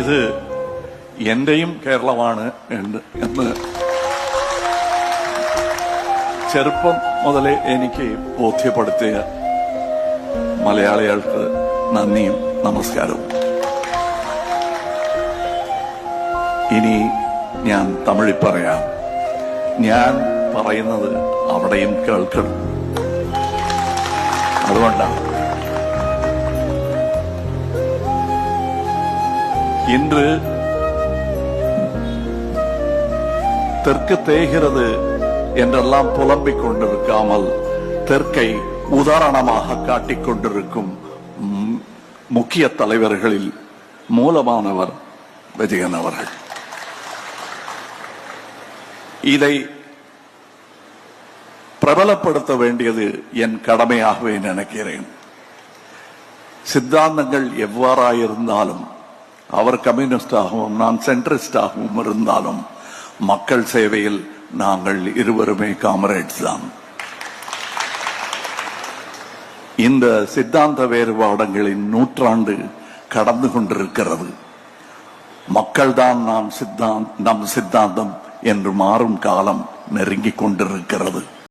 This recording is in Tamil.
ഇത് എന്റെയും കേരളമാണ് എന്ന് ചെറുപ്പം മുതലേ എനിക്ക് ബോധ്യപ്പെടുത്തിയ മലയാളികൾക്ക് നന്ദിയും നമസ്കാരവും. ഇനി ഞാൻ തമിഴിൽ പറയാം. ഞാൻ പറയുന്നത് അവിടെയും കേൾക്കണം. അതുകൊണ്ടാണ് இன்று தெற்கு தேய்கிறது என்றெல்லாம் புலம்பிக் கொண்டிருக்காமல் தெற்கை உதாரணமாக காட்டிக் கொண்டிருக்கும் முக்கிய தலைவர்களில் மூலமானவர் விஜயன் அவர்கள். இதை பிரபலப்படுத்த வேண்டியது என் கடமையாகவே நினைக்கிறேன். சித்தாந்தங்கள் எவ்வாறாயிருந்தாலும், அவர் கம்யூனிஸ்டாகவும் நான் சென்ட்ரிஸ்டாகவும் இருந்தாலும், மக்கள் சேவையில் நாங்கள் இருவருமே காமரேட்ஸ் தான். இந்த சித்தாந்த வேறுபாடுகளின் நூற்றாண்டு கடந்து கொண்டிருக்கிறது. மக்கள்தான் நம் சித்தாந்தம் என்று மாறும் காலம் நெருங்கிக் கொண்டிருக்கிறது.